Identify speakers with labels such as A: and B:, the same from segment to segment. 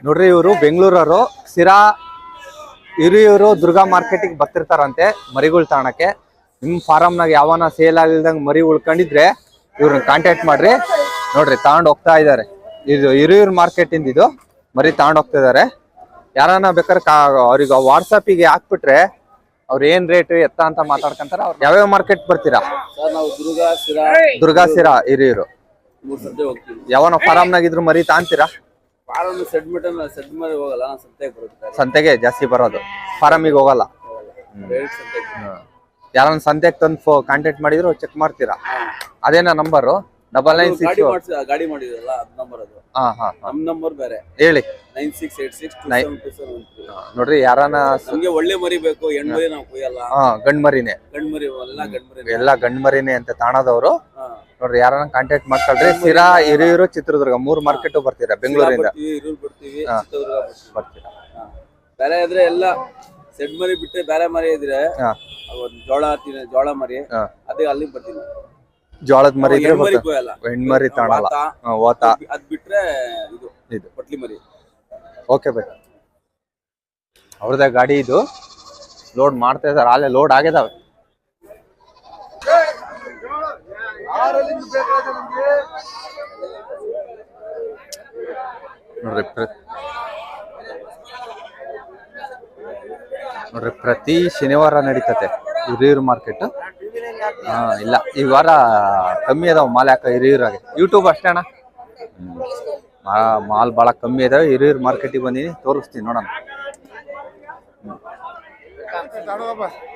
A: ನೋಡ್ರಿ ಇವರು ಬೆಂಗಳೂರವರು ಸಿರಾ ಹಿರಿಯೂರು ದುರ್ಗಾ ಮಾರ್ಕೆಟಿಗೆ ಬರ್ತಿರ್ತಾರಂತೆ ಮರಿಗಳು ತಾಣಕ್ಕೆ. ನಿಮ್ಮ ಫಾರಮ್ನಾಗ ಯಾವನ ಸೇಲ್ ಆಗಿಲ್ದಂಗೆ ಮರಿ ಉಳ್ಕೊಂಡಿದ್ರೆ ಇವ್ರನ್ನ ಕಾಂಟ್ಯಾಕ್ಟ್ ಮಾಡ್ರಿ. ನೋಡ್ರಿ ತಗೊಂಡ್ ಹೋಗ್ತಾ ಇದ್ದಾರೆ. ಇದು ಹಿರಿಯೂರು ಮಾರ್ಕೆಟ್ ಇಂದ ಇದು ಮರಿ ತಗೊಂಡ್ ಹೋಗ್ತಾ ಇದಾರೆ. ಯಾರನ್ನ ಬೇಕಾದ್ರೆ ಅವ್ರಿಗೆ ವಾಟ್ಸಪ್ಪಿಗೆ ಹಾಕ್ಬಿಟ್ರೆ ಅವ್ರ ಏನ್ ರೇಟ್ ಎತ್ತ ಅಂತ ಮಾತಾಡ್ಕೊಂತಾರ. ಅವ್ರು ಯಾವ್ಯಾವ ಮಾರ್ಕೆಟ್ ಬರ್ತೀರಾ? ದುರ್ಗಾ ಸಿರಾ ಹಿರಿಯೂರು. ಯಾವನ ಫಾರಮ್ನಾಗ ಇದ್ರು ಮರಿ ತಾಂತೀರಾ? ಸಂತೆಗೆ ಜಾಸ್ತಿ ಬರೋದು, ಫಾರಮಿಗೆ ಹೋಗಲ್ಲ. ಯಾರನ್ನ ಸಂತೆಗೆ ತಂದು ಕಾಂಟ್ಯಾಕ್ಟ್ ಮಾಡಿದ್ರು ಚೆಕ್ ಮಾಡ್ತೀರಾ? ಅದೇನಾ ನಂಬರು? 9996
B: ಗಾಡಿ ಮಾಡಿದ್ರಲ್ಲ ಅದ್ ನಂಬರ್ ಅದು. ನಮ್ ನಂಬರ್ ಬೇರೆ
A: ಹೇಳಿ.
B: 9686272713.
A: ನೋಡ್ರಿ ಯಾರನ್ನ
B: ನಮ್ಗೆ ಒಳ್ಳೆ ಮರಿ ಬೇಕು, ಹೆಣ್ ಮರಿ ನಾವು ಕೊಯ್ಯಲ್ಲ.
A: ಗಂಡ್ ಮರಿನೇ, ಎಲ್ಲ ಗಂಡ್ ಮರಿನೇ ಅಂತ ತಾಣದವರು. ನೋಡ್ರಿ ಯಾರನ್ನ ಕಾಂಟ್ಯಾಕ್ಟ್ ಮಾಡ್ಕೊಳ್ರಿ. ಸಿರಾ ಹಿರಿಯೂರು ಚಿತ್ರದುರ್ಗ 3 ಮಾರ್ಕೆಟ್ ಬರ್ತೀರಾ ಬೆಂಗಳೂರಿಂದ.
B: ಬರ್ತೀವಿ, ಚಿತ್ರದುರ್ಗ ಬರ್ತೀರಾ. ಬೇರೆ ಇದ್ರೆ ಎಲ್ಲ ಸೆಡ್ ಮರಿ ಬಿಟ್ಟರೆ ಬೇರೆ ಮರಿ ಇದ್ರೆ ಜೋಳ ಮರಿ ಅದೇ ಅಲ್ಲಿ ಬರ್ತೀನಿ.
A: ಜೋಳದ ಮರಿ ಹೆಣ್ಮರಿ ತಾಣಲ್ಲ,
B: ಅದ್ ಬಿಟ್ರೆ ಇದು ಪಟ್ಲಿ ಮರಿ.
A: ಓಕೆ ಬೈ, ಅವ್ರದೇ ಗಾಡಿ ಇದು. ಲೋಡ್ ಮಾಡ್ತಾ ಇದಾರೆ, ಅಲ್ಲೇ ಲೋಡ್ ಆಗಿದಾವೆ. ನೋಡ್ರಿ ಪ್ರತಿ ಶನಿವಾರ ನಡೀತತೆ ಹಿರಿಯೂರು ಮಾರ್ಕೆಟ್. ಇಲ್ಲ ಈ ವಾರ ಕಮ್ಮಿ ಅದಾವ ಮಾಲ್. ಯಾಕ ಹಿರಿಯೂರಾಗೆ ಯೂಟ್ಯೂಬ್ ಅಷ್ಟೇ ಅಣ್ಣ, ಮಾಲ್ ಭಾಳ ಕಮ್ಮಿ ಇದಾವೆ. ಹಿರಿಯೂರು ಮಾರ್ಕೆಟಿಗೆ ಬಂದೀನಿ, ತೋರಿಸ್ತೀನಿ ನೋಡೋಣ.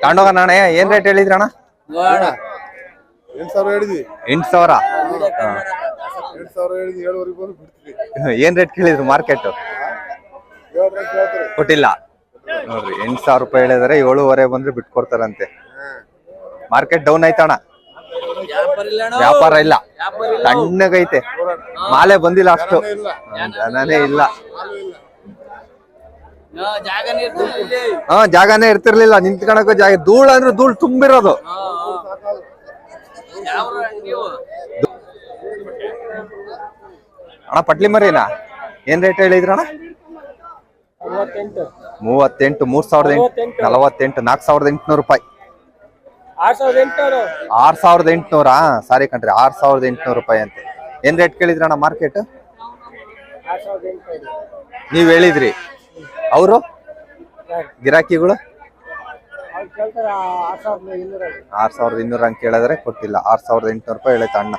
A: ತಗೊಂಡೋಗೋಣ ಅಣ್ಣ. ಏನ್ ರೇಟ್ ಹೇಳಿದ್ರಿ ಅಣ್ಣ? 8,000. ಏನ್ ರೇಟ್ ಕೇಳಿದ್ರು ಮಾರ್ಕೆಟ್? ಕೊಟ್ಟಿಲ್ಲ. ನೋಡ್ರಿ 8,000 ರೂಪಾಯಿ ಹೇಳಿದಾರೆ. 7,500 ಬಂದ್ರೆ ಬಿಟ್ಕೊಡ್ತಾರಂತೆ. ಮಾರ್ಕೆಟ್ ಡೌನ್ ಆಯ್ತಣ್ಣ, ವ್ಯಾಪಾರ ಇಲ್ಲ, ತಣ್ಣಗೈತೆ. ಮಾಲೆ ಬಂದಿಲ್ಲ, ಅಷ್ಟು ಜನನೇ ಇಲ್ಲ. ಜಾಗನೇ ಇರ್ತಿರ್ಲಿಲ್ಲ, ನಿಂತ್ಕೊಳಕ್ಕೂ ಜಾಗ. ಧೂಳ್ ಅಂದ್ರೆ ಧೂಳ್ ತುಂಬಿರೋದು. ಅಣ್ಣ ಪಟ್ಲಿ ಮರಿನಾ ಏನ್ ರೇಟ್ ಹೇಳಿದ್ರಣ್ಣ? 38, 3,800, 48, 4,800 ರೂಪಾಯಿ. 6,800. ಸಾರಿ ಕಣ್ರಿ, 6,800 ರೂಪಾಯಿ ಅಂತೆ. ಏನ್ ರೇಟ್ ಕೇಳಿದ್ರಣ್ಣ ಮಾರ್ಕೆಟ್? ನೀವ್ ಹೇಳಿದ್ರಿ. ಅವರು ಗಿರಾಕಿಗಳು 6,200 ಹಂಗೆ ಕೇಳಿದ್ರೆ ಕೊಟ್ಟಿಲ್ಲ. 6,800 ರೂಪಾಯಿ ಹೇಳೈತೆ ಅಣ್ಣ.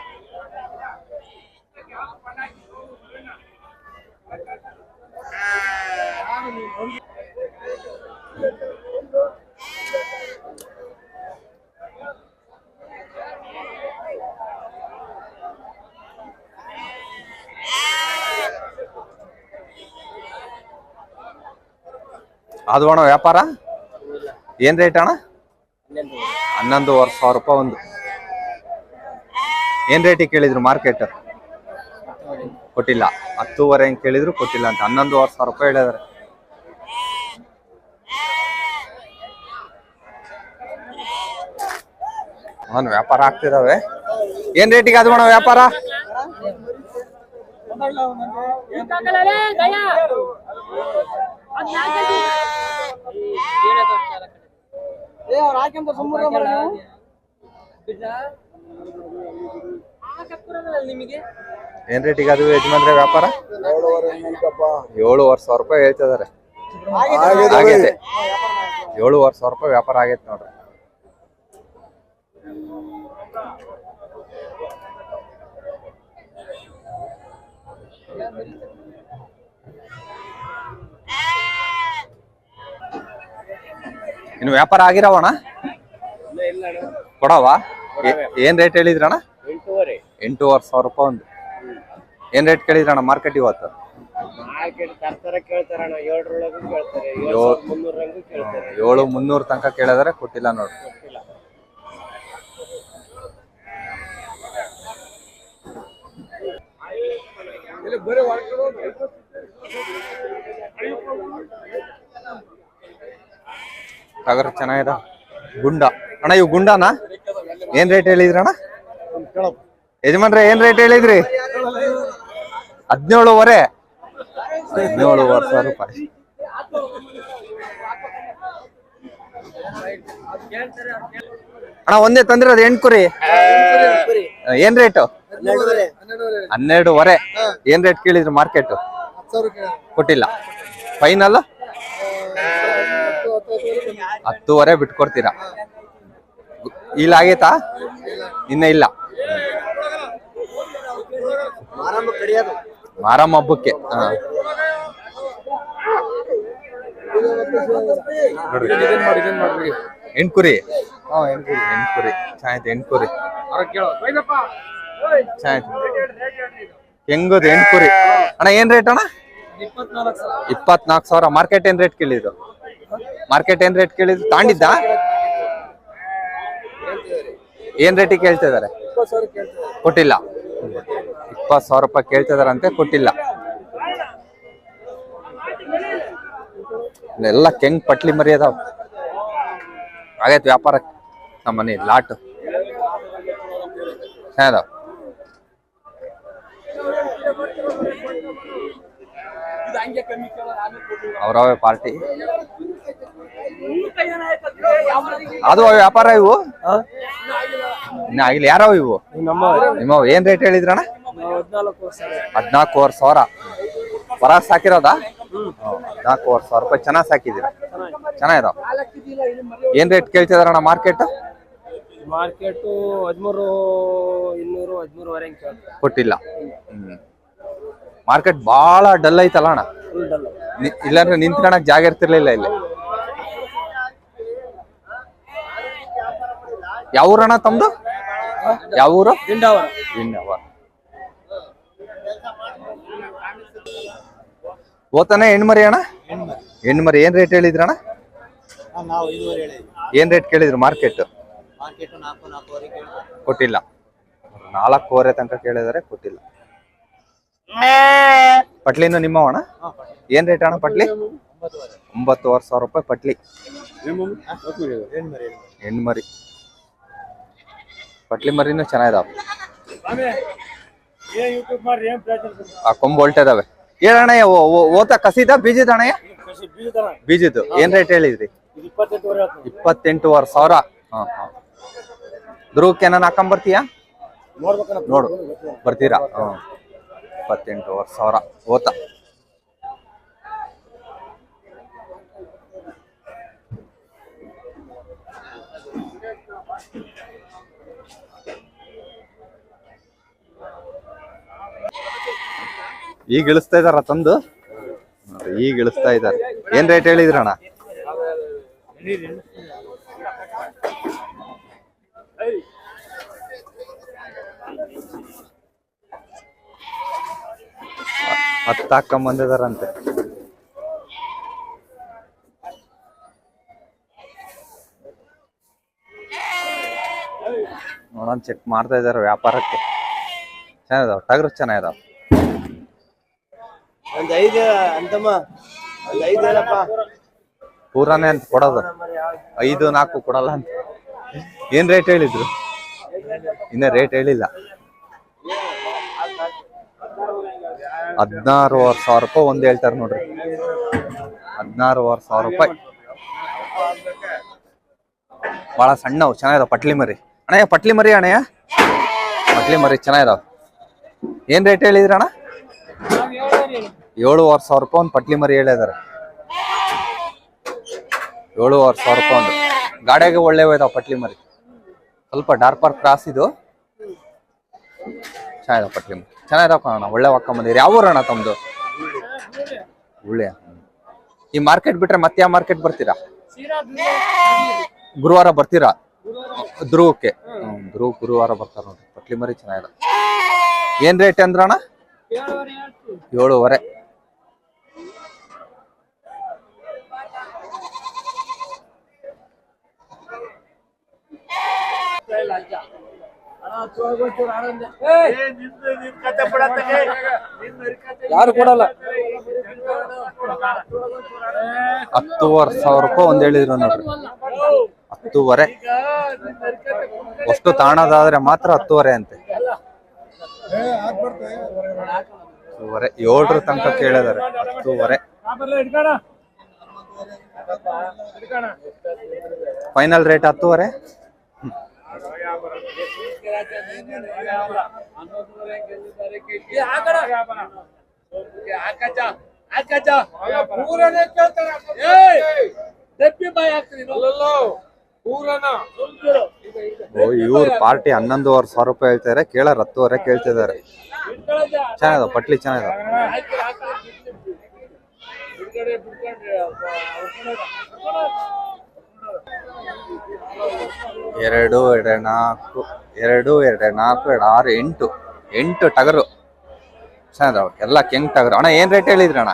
A: ಅದು ಅಣ್ಣ ವ್ಯಾಪಾರ ಏನ್ ರೇಟ್ ಅಣ್ಣ? 11,500 ರೂಪಾಯಿ ಒಂದು. ಏನ್ ರೇಟಿಗೆ ಕೇಳಿದ್ರು ಮಾರ್ಕೆಟ್? ಕೊಟ್ಟಿಲ್ಲ. 10,500 ಹೆಂಗ್ ಕೇಳಿದ್ರು ಕೊಟ್ಟಿಲ್ಲ ಅಂತ. 11,500 ರೂಪಾಯಿ ಹೇಳಿದಾರೆ. ಅವನ್ ವ್ಯಾಪಾರ ಆಗ್ತಿದಾವೆ. ಏನ್ ರೇಟಿಗೆ ಅದು ಅಣ್ಣ ವ್ಯಾಪಾರ? ಏನ್ ರೇಟಿಗೆ ಅದು ಯಜಮಾನ್ರೆ ವ್ಯಾಪಾರ? 7,500 ರೂಪಾಯಿ ಹೇಳ್ತಿದಾರೆ. 7,500 ರೂಪಾಯಿ ವ್ಯಾಪಾರ ಆಗೈತೆ ನೋಡ್ರಿ. ಇನ್ನು ವ್ಯಾಪಾರ ಆಗಿರವಣ ಕೊಡವ? ಏನ್ ರೇಟ್ ಹೇಳಿದ್ರಣ್ಣ? 8,500 ರೂಪಾಯಿ ಒಂದು. ಏನ್ ರೇಟ್ ಕೇಳಿದ್ರಣ್ಣ ಮಾರ್ಕೆಟ್ ಇವತ್ತು? 7,300 ತನಕ ಕೇಳಿದ್ರೆ ಕೊಟ್ಟಿಲ್ಲ ನೋಡ್ರಿ. ಟಗರ್ ಚೆನ್ನಾಗಿದೆ. ಗುಂಡ ಅಣ್ಣ, ಇವು ಗುಂಡನಾ? ಏನ್ ರೇಟ್ ಹೇಳಿದ್ರಣ್ಣ ಯಜಮಾನ್ರೆ? ಏನ್ ರೇಟ್ ಹೇಳಿದ್ರಿ? 17,500. 17,500 ರೂಪಾಯಿ. ಅಣ್ಣ ಒಂದೇ ತಂದಿರೋದು ಹೆಣ್ ಕುರಿ ಏನ್ ರೇಟು? 12,500. ಏನ್ ರೇಟ್ ಕೇಳಿದ್ರು ಮಾರ್ಕೆಟ್? ಕೊಟ್ಟಿಲ್ಲ. ಫೈನಲ್ 10,500 ಬಿಟ್ಕೊಡ್ತೀರಾ? ಇಲ್ಲ ಆಗೈತಾ? ಇನ್ನ ಇಲ್ಲ. ಮಾರಮ್ಮ ಹಬ್ಬಕ್ಕೆ. ಹೆಣ್ಕುರಿ ಹೆಣ್ಕುರಿ ಚೆನ್ನಾಯ್ತು. ಹೆಣ್ಕುರಿ ಚೆನ್ನಾಯ್ತು. ಹೆಂಗದು ಹೆಣ್ಕುರಿ? ಅಣ್ಣ ಏನ್ ರೇಟ್ ಅಣ್ಣ? 24,000. ಮಾರ್ಕೆಟ್ ಏನ್ ರೇಟ್ ಕೇಳಿದ್ರು? ಮಾರ್ಕೆಟ್ ಏನ್ ರೇಟ್ ಕೇಳಿದ್ರು? ತಾಂಡಿದ್ದ ಏನ್ ರೇಟಿಗೆ ಕೇಳ್ತಾ ಇದಾರೆ? ಕೊಟ್ಟಿಲ್ಲ. 20,000 ರೂಪಾಯಿ ಕೇಳ್ತಾ ಇದಾರಂತೆ, ಕೊಟ್ಟಿಲ್ಲ. ಎಲ್ಲ ಕೆಂಗ್ ಪಟ್ಲಿ ಮರಿ ಅದಾವ. ಆಗೈತೆ ವ್ಯಾಪಾರ ನಮ್ಮ ಮನೆ ಲಾಟ್ ಚೆನ್ನಾಗದಾವ. ಅವ್ರವೇ ಪಾರ್ಟಿ ಅದು ವ್ಯಾಪಾರ. ಇವು ಇನ್ನ ಆಗಿಲ್ಲ. ಯಾರವ ಇವು? ನಿಮ್ಮ ಏನ್ ರೇಟ್ ಹೇಳಿದ್ರಣ್ಣ? 14,500. ಹೊರ ಸಾಕಿರೋದಾ? 14,500 ರೂಪಾಯಿ. ಚೆನ್ನಾಗಿ ಸಾಕಿದ್ದೀರ, ಚೆನ್ನಾಗಿದಾವ. ಏನ್ ರೇಟ್ ಕೇಳ್ತಿದಾರಣ್ಣ ಮಾರ್ಕೆಟ್?
C: 13,200
A: ಕೊಟ್ಟಿಲ್ಲ. ಮಾರ್ಕೆಟ್ ಬಹಳ ಡಲ್ ಐತಲ್ಲ ಅಣ್ಣ. ಇಲ್ಲಾಂದ್ರೆ ನಿಂತ್ಕೊಳಕ್ ಜಾಗ ಇರ್ತಿರ್ಲಿಲ್ಲ ಇಲ್ಲಿ. ಯಾವ ಊರಣ್ಣ ತಮ್ದು? ಯಾವ ಊರು? ದಿಂಡಾವರ. ಓತಾನೆ ಹೆಣ್ಮರಿ ಅಣ್ಣ? ಹೆಣ್ಮರಿ ಏನ್ ರೇಟ್ ಹೇಳಿದ್ರಣ್ಣ? ಏನ್ ರೇಟ್ ಕೇಳಿದ್ರು ಮಾರ್ಕೆಟ್? ಕೊಟ್ಟಿಲ್ಲ. 4,500 ತನಕ ಕೇಳಿದಾರೆ, ಕೊಟ್ಟಿಲ್ಲ. ಪಟ್ಲಿನೂ ನಿಮ್ಮವಣ್ಣ? ಏನ್ ರೇಟ್ ಅಣ್ಣ ಪಟ್ಲಿ? 9,500 ರೂಪಾಯಿ ಪಟ್ಲಿ. ಹೆಣ್ಮರಿ ಪಟ್ಲಿ ಮರಿನೂ ಚೆನ್ನಾಗಿದಾವ. ಆ ಕೊಂಬು ಹೊಲ್ಟ ಇದಾವೆ. ಹೇಳಣ್ಣ ಓತ ಕಸಿದ ಬೀಜದ ಅಣ್ಣಯ್ಯ? ಬೀಜದ್ದು ಏನ್ ರೇಟ್ ಹೇಳಿದ್ರಿ? 28,500. ಧ್ರುವಕ್ಕೆ ಏನಾನ ಹಾಕೊಂಬರ್ತೀಯಾ? ನೋಡು ಬರ್ತೀರಾ? 28,500 ಓತ. ಈಗ ಇಳಿಸ್ತಾ ಇದಾರ ತಂದು, ಈಗ ಇಳಿಸ್ತಾ ಇದಾರೆ. ಏನ್ ರೇಟ್ ಹೇಳಿದ್ರಣ್ಣ? ಹತ್ತು ಹಾಕೊಂಬಂದಿದಾರಂತೆ. ನೋಡೋಣ, ಚೆಕ್ ಮಾಡ್ತಾ ಇದಾರೆ ವ್ಯಾಪಾರಕ್ಕೆ. ಚೆನ್ನಾಗಿದಾವ ಟಗರು, ಚೆನ್ನಾಗಿದಾವ. ಪೂರಾನೇ ಅಂತ ಕೊಡೋದು. 5-4 ಕೊಡಲ್ಲ ಅಂತ. ಏನ್ ರೇಟ್ ಹೇಳಿದ್ರು? ಇನ್ನ ರೇಟ್ ಹೇಳಿಲ್ಲ. 16,500 ರೂಪಾಯಿ ಒಂದ್ ಹೇಳ್ತಾರ ನೋಡ್ರಿ. 16,500 ರೂಪಾಯಿ. ಬಹಳ ಸಣ್ಣವು, ಚೆನ್ನಾಗಿದಾವ ಪಟ್ಲಿ ಮರಿ. ಅಣ್ಣಯ್ಯ ಪಟ್ಲಿ ಮರಿ, ಅಣ್ಣಯ್ಯ ಪಟ್ಲಿ ಮರಿ ಚೆನ್ನಾಗಿದಾವ. ಏನ್ ರೇಟ್ ಹೇಳಿದ್ರಣ್ಣ? 7,500 ರೂಪಾಯಿ ಒಂದು ಪಟ್ಲಿ ಮರಿ ಹೇಳಿದಾರೆ. 7,500 ರೂಪಾಯಿ ಒಂದು. ಗಾಡಿಯಾಗೆ ಒಳ್ಳೆವ ಇದಾವ ಪಟ್ಲಿ ಮರಿ. ಸ್ವಲ್ಪ ಡಾರ್ಪರ್ ಕ್ರಾಸ್ ಇದು. ಚೆನ್ನಾಗಿದಾವ ಪಟ್ಲಿ ಮರಿ, ಚೆನ್ನಾಗಿದಾವ ಕಾಣ. ಒಳ್ಳೆ ಹಾಕೊಂಬಂದಿರಿ. ಯಾವ ಊರಣ್ಣ ತಮ್ದು? ಒಳ್ಳೆ. ಈ ಮಾರ್ಕೆಟ್ ಬಿಟ್ರೆ ಮತ್ತೆ ಯಾವ ಮಾರ್ಕೆಟ್ ಬರ್ತೀರಾ? ಗುರುವಾರ ಬರ್ತೀರಾ? ಧ್ರುವಕ್ಕೆ. ಧ್ರುವ ಗುರುವಾರ ಬರ್ತಾರ ನೋಡ್ರಿ. ಪಟ್ಲಿ ಮರಿ ಚೆನ್ನಾಗಿದಾವ. ಏನ್ ರೇಟ್ ಅಂದ್ರಣ್ಣ? 7,500.
C: ಯಾರು ಕೊಡಲ್ಲ.
A: 10,500 ರೂಪಾಯಿ ಒಂದ್ ಹೇಳಿದ್ರು ನೋಡ್ರಿ. 10,500. ಅಷ್ಟು ತಾಣದಾದ್ರೆ ಮಾತ್ರ 10,500 ಅಂತೆ. 10:30 7 ತನಕ ಕೇಳಿದಾರೆ. 10:30 ಫೈನಲ್ ರೇಟ್ 10:30. ಇವ್ರ ಪಾರ್ಟಿ 11,500 ರೂಪಾಯಿ ಹೇಳ್ತಾರೆ, ಕೇಳಾರ 10:30 ಕೇಳ್ತಿದ್ದಾರೆ. ಚೆನ್ನಾಗಿದಾವ ಪಟ್ಲಿ, ಚೆನ್ನಾಗಿದಾವ. 2, 2, 4, 2, 2, 4, 2, 6, 8 ಟಗರು ಚೆನ್ನಾಗಿದಾವ. ಎಲ್ಲ ಕೆಂಗ್ ಟಗರು. ಅಣ್ಣ ಏನ್ ರೇಟ್ ಹೇಳಿದ್ರಿ ಅಣ್ಣ?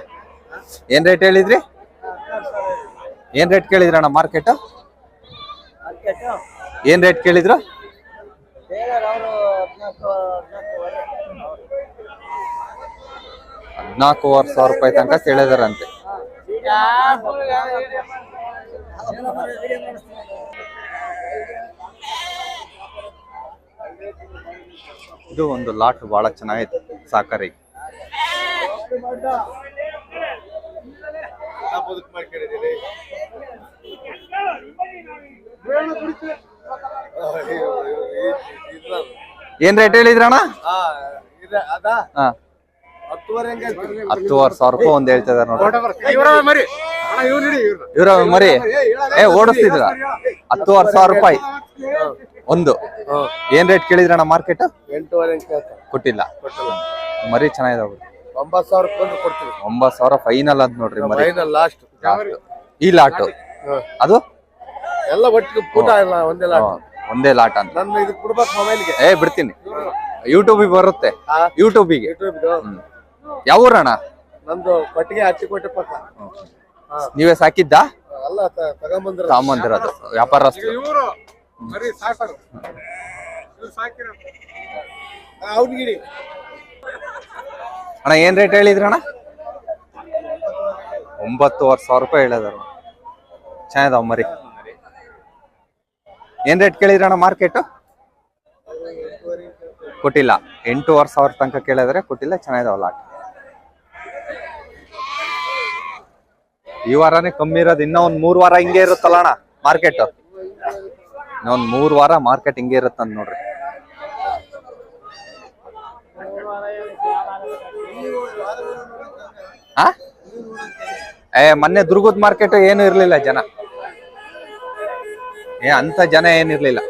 A: ಏನ್ ರೇಟ್ ಹೇಳಿದ್ರಿ? ಏನ್ ರೇಟ್ ಕೇಳಿದ್ರಿ ಅಣ್ಣ ಮಾರ್ಕೆಟ್? ಏನ್ ರೇಟ್ ಕೇಳಿದ್ರು? 14,500 ರೂಪಾಯಿ ತನಕ ಕೇಳಿದಾರಂತೆ. ಇದು ಒಂದು ಲಾಟ್ ಬಹಳ ಚೆನ್ನಾಗೈತೆ ಸಾಕರಿ. ಏನ್ ರೇಟ್ ಹೇಳಿದ್ರಣ್ಣ? 10,500 ರೂಪಾಯಿ ಒಂದ್ ಹೇಳ್ತಾ ಇದಾರೆ ನೋಡಿ. ಇವ್ರ ಮರಿ ಓಡಿಸ್ತಿದ್ರ 10,500 ರೂಪಾಯಿ ಒಂದು. ಏನ್ ರೇಟ್ ಕೇಳಿದ್ರಣ್ಣ ಮಾರ್ಕೆಟ್?
B: 8,500
A: ಕೊಟ್ಟಿಲ್ಲ. ಮರಿ ಚೆನ್ನಾಗಿದಾವ.
B: 9,000
A: ಫೈನಲ್ ಅಂತ ನೋಡ್ರಿ ಮರಿ.
B: ಲಾಸ್ಟ್
A: ಈ ಲಾಟು ಅದು
B: ಎಲ್ಲ ಒಟ್ಟಿಗೆ ಪೂಟ ಇಲ್ಲ,
A: ಒಂದೇ ಲಾಟ್ ಅಂತ.
B: ಮೊಬೈಲ್ಗೆ
A: ಬಿಡ್ತೀನಿ, ಯೂಟ್ಯೂಬಿಗೆ ಬರುತ್ತೆ. ಯೂಟ್ಯೂಬಿಗೆ ಯಾವ ಊರಣ್ಣ?
B: ನಮ್ದು ಕೊಟ್ಟಿಗೆ ಹಚ್ಚಿಕೋಟೆ ಪಕ್ಕ.
A: ನೀವೇ ಸಾಕಿದ್ದ?
B: ಅಲ್ಲ,
A: ತಗೊಂಬಂದಿರೋದು ವ್ಯಾಪಾರಸ್ಥರು. ಅಣ್ಣ ಏನ್ ರೇಟ್ ಹೇಳಿದ್ರಣ್ಣ? 9,500 ರೂಪಾಯಿ ಹೇಳಿದಾರ. ಚೆನ್ನಾಗಿದಾವ ಮರಿ. ಏನ್ ರೇಟ್ ಕೇಳಿದ್ರಣ್ಣ ಮಾರ್ಕೆಟ್? ಕೊಟ್ಟಿಲ್ಲ. 8,500 ತನಕ ಕೇಳಿದ್ರೆ ಕೊಟ್ಟಿಲ್ಲ. ಚೆನ್ನಾಗಿದಾವ ಲಾಟ್. ಈ ವಾರನೇ ಕಮ್ಮಿ ಇರೋದು. ಇನ್ನ ಒಂದ್ 3 ವಾರ ಹಿಂಗೆ ಇರುತ್ತಲ್ಲ ಅಣ್ಣ ಮಾರ್ಕೆಟ್. ಇನ್ನೊಂದ್ 3 ವಾರ ಮಾರ್ಕೆಟ್ ಹಿಂಗೆ ಇರುತ್ತಂತ ನೋಡ್ರಿ. ಮೊನ್ನೆ ದುರ್ಗದ ಮಾರ್ಕೆಟ್ ಏನು ಇರ್ಲಿಲ್ಲ ಜನ. ಅಂತ ಜನ ಏನಿರ್ಲಿಲ್ಲ.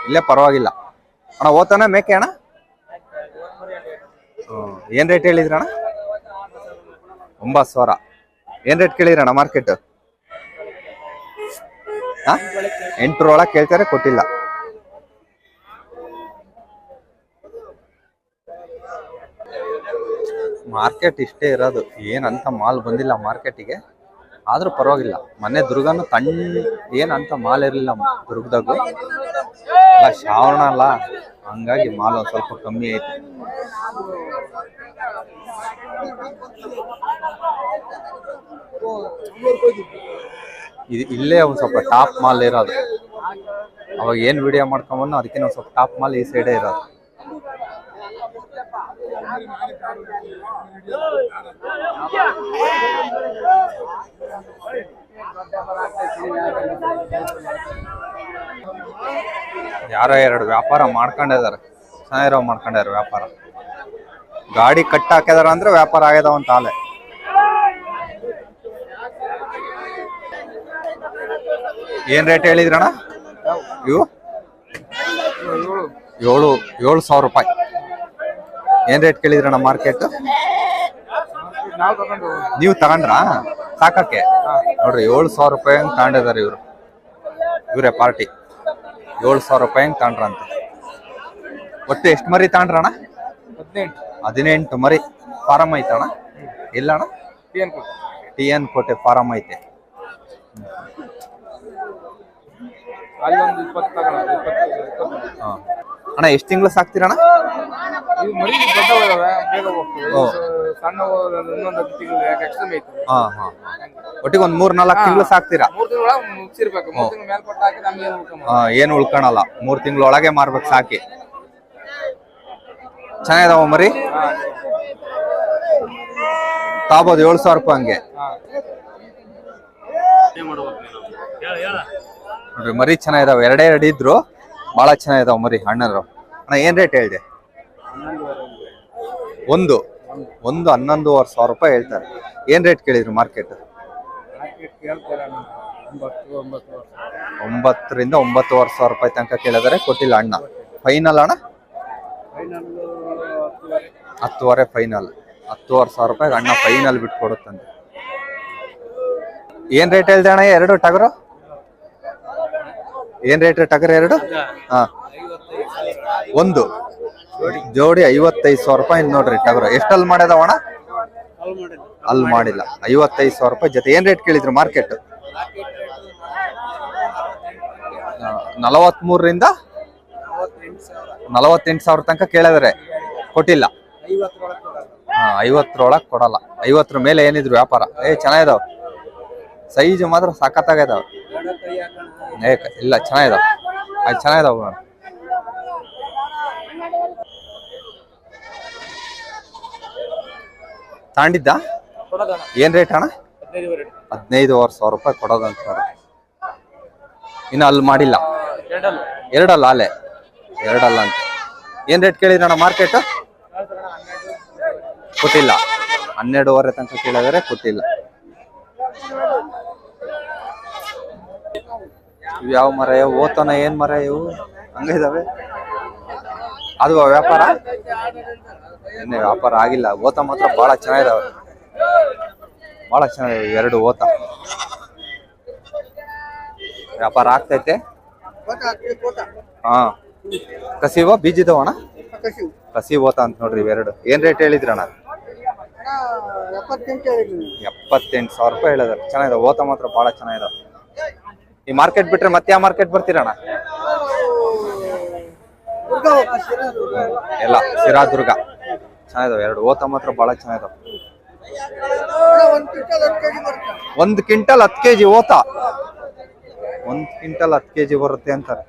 A: ಇಲ್ಲೇ ಪರವಾಗಿಲ್ಲ ಅಣ್ಣ. ಓತಾನ ಮೇಕೆ ಅಣ್ಣ? ಏನ್ ರೇಟ್ ಹೇಳಿದ್ರಣ್ಣ? 9,000. ಏನ್ ರೇಟ್ ಕೇಳಿದ್ರಣ್ಣ ಮಾರ್ಕೆಟ್? 8 ಕೇಳ್ತಾರೆ, ಕೊಟ್ಟಿಲ್ಲ. ಮಾರ್ಕೆಟ್ ಇಷ್ಟೇ ಇರೋದು. ಏನಂತ ಮಾಲ್ ಬಂದಿಲ್ಲ ಮಾರ್ಕೆಟಿಗೆ, ಆದ್ರೂ ಪರವಾಗಿಲ್ಲ. ಮೊನ್ನೆ ದುರ್ಗನು ಏನಂತ ಮಾಲ್ ಇರ್ಲಿಲ್ಲ ದುರ್ಗದಾಗ. ಎಲ್ಲ ಶ್ರಾವಣ ಅಲ್ಲ, ಹಂಗಾಗಿ ಮಾಲ್ ಒಂದ್ ಸ್ವಲ್ಪ ಕಮ್ಮಿ ಐತಿ. ಇಲ್ಲೇ ಒಂದ್ ಸ್ವಲ್ಪ ಟಾಪ್ ಮಾಲ್ ಇರೋದು. ಅವಾಗ ಏನ್ ವಿಡಿಯೋ ಮಾಡ್ಕೊಂಬಂದು ಅದಕ್ಕಿಂತ ಒಂದ್ ಸ್ವಲ್ಪ ಟಾಪ್ ಮಾಲ್ ಈ ಸೈಡೇ ಇರೋದು. ಯಾರೋ 2 ವ್ಯಾಪಾರ ಮಾಡ್ಕೊಂಡಿದಾರೆ. ಚೆನ್ನಾಗಿರೋ ಮಾಡ್ಕೊಂಡಿದಾರೆ ವ್ಯಾಪಾರ. ಗಾಡಿ ಕಟ್ ಹಾಕಿದಾರ ಅಂದ್ರೆ ವ್ಯಾಪಾರ ಆಗ್ಯದಾವಂತ ಆಲೆ. ಏನ್ ರೇಟ್ ಹೇಳಿದ್ರಣ್ಣ ಇವು? 7,000 ರೂಪಾಯಿ. ಏನ್ ರೇಟ್ ಕೇಳಿದ್ರಣ್ಣ ಮಾರ್ಕೆಟ್? ನೀವು ತಗೊಂಡ್ರಾ ಸಾಕಕ್ಕೆ? ನೋಡ್ರಿ 7,000 ರೂಪಾಯಿ ಹಂಗ್ ತಗೊಂಡಿದಾರೆ ಇವ್ರು. ಇವರೇ ಪಾರ್ಟಿ 7,000 ರೂಪಾಯಿ ಹಂಗ್ ತಗೊಂಡ್ರಂತೆ. ಒಟ್ಟು ಎಷ್ಟು ಮರಿ ತಗೊಂಡ್ರಣ್ಣ? 18 ಮರಿ. ಫಾರಂ ಐತಣ್ಣ? ಇಲ್ಲಣ್ಣ, TN ಕೋಟೆ ಫಾರಂ ಐತೆ. ಅಣ್ಣ ಎಷ್ಟು ತಿಂಗಳು ಸಾಕ್ತೀರಣ್ಣ? ಒಟ್ಟಿಗೆ ಒಂದ್ 3-4 ತಿಂಗಳು ಸಾಕ್ತೀರಾ? ಏನು ಉಳ್ಕೊಳಲ್ಲ. 3 ತಿಂಗಳೊಳಗೆ ಮಾರ್ಬೇಕು ಸಾಕಿ. ಚೆನ್ನಾಗಿದಾವ ಮರಿ ತಾಬೋದು 7,000 ರೂಪಾಯಿ ಹಂಗೆ ನೋಡ್ರಿ. ಮರಿ ಚೆನ್ನಾಗಿದಾವ, ಎರಡೇ ಎರಡು ಇದ್ರು ಬಹಳ ಚೆನ್ನಾಗಿದಾವ ಮರಿ. ಅಣ್ಣರು ಅಣ್ಣ ಏನ್ ರೇಟ್ ಹೇಳಿದೆ? ಒಂದು 11,500 ರೂಪಾಯಿ ಹೇಳ್ತಾರೆ. ಏನ್ ರೇಟ್ ಕೇಳಿದ್ರು ಮಾರ್ಕೆಟ್? 9,000 ರಿಂದ 9,500 ರೂಪಾಯಿ ತನಕ ಕೇಳಿದಾರೆ, ಕೊಟ್ಟಿಲ್ಲ ಅಣ್ಣ. ಫೈನಲ್ ಅಣ್ಣ 10,500 ಫೈನಲ್. 10,500 ರೂಪಾಯಿ ಅಣ್ಣ ಫೈನಲ್ ಬಿಟ್ಟು ಕೊಡುತ್ತಂತೆ. ಏನ್ ರೇಟ್ ಹೇಳ್ದೆ ಅಣ್ಣ ಎರಡು ಟಗರು? ಏನ್ ರೇಟ್ ಟಗರ್ ಎರಡು? ಹಾ, ಒಂದು ಜೋಡಿ 55,000 ರೂಪಾಯಿ ನೋಡ್ರಿ ಟಗರು. ಎಷ್ಟಲ್ಲಿ ಮಾಡ್ಯದವ ಅಣ್ಣ? ಅಲ್ಲಿ ಮಾಡಿಲ್ಲ. 55,000 ರೂಪಾಯಿ ಜೊತೆ. ಏನ್ ರೇಟ್ ಕೇಳಿದ್ರು ಮಾರ್ಕೆಟ್? 43 ರಿಂದ 48,000 ತನಕ ಕೇಳಿದಾರೆ, ಕೊಟ್ಟಿಲ್ಲ. 50 ಕೊಡಲ್ಲ. 50 ಮೇಲೆ ಏನಿದ್ರು ವ್ಯಾಪಾರ. ಚೆನ್ನಾಗಿದಾವ, ಸೈಜ್ ಮಾತ್ರ ಸಖತ್ತಾಗಿದಾವ. ಇಲ್ಲ ಚೆನ್ನಾಗಿದಾವ, ಅದು ಚೆನ್ನಾಗಿದಾವ. ತಾಂಡಿದ್ದ ಏನ್ ರೇಟ್ ಅಣ್ಣ? 15,500 ರೂಪಾಯಿ ಕೊಡೋದಂತ ನೋಡಿ. ಇನ್ನು ಅಲ್ಲಿ ಮಾಡಿಲ್ಲ. ಎರಡಲ್ಲ ಅಲ್ಲೇ ಎರಡಲ್ಲ ಅಂತ. ಏನ್ ರೇಟ್ ಕೇಳಿದ್ರಣ್ಣ ಮಾರ್ಕೆಟ್? ಕೊಟ್ಟಿಲ್ಲ. 12,500 ತನಕ ಕೇಳಿದರೆ, ಕೊಟ್ಟಿಲ್ಲ. ಇವು ಯಾವ ಮರ? ಓತನ ಏನ್ ಮರ ಇವು? ಹಂಗಿದಾವೆ. ಅದು ವ್ಯಾಪಾರ ಇನ್ನೇ ವ್ಯಾಪಾರ ಆಗಿಲ್ಲ. ಓತ ಮಾತ್ರ ಬಹಳ ಚೆನ್ನಾಗಿದಾವೆ, ಬಹಳ ಚೆನ್ನಾಗಿದಾವೆ. ಎರಡು ಓತ ವ್ಯಾಪಾರ ಆಗ್ತೈತೆ. ಹಾ, ಕಸಿವ ಬೀಜಿದವ ಅಣ್ಣ? ಕಸಿ ಓತ ಅಂತ ನೋಡ್ರಿ ಇವೆರಡು. ಏನ್ ರೇಟ್ ಹೇಳಿದ್ರಣ್ಣ? 78,000 ರೂಪಾಯಿ ಹೇಳಿದಾರೆ. ಚೆನ್ನಾಗಿದಾವೆ, ಓತ ಮಾತ್ರ ಬಹಳ ಚೆನ್ನಾಗಿದಾವೆ. ಈ ಮಾರ್ಕೆಟ್ ಬಿಟ್ರೆ ಮತ್ತೆ ಯಾವ ಮಾರ್ಕೆಟ್ ಬರ್ತೀರಣ್ಣ? ಎಲ್ಲ ಸಿರಾದುರ್ಗ. ಚೆನ್ನಾಗಿದಾವೆ ಎರಡು ಓತ ಮಾತ್ರ ಬಹಳ ಚೆನ್ನಾಗಿದಾವೆ. 1 ಕ್ವಿಂಟಲ್ 10 kg ಓತ. 1 ಕ್ವಿಂಟಲ್ 10 kg ಬರುತ್ತೆ ಅಂತಾರೆ.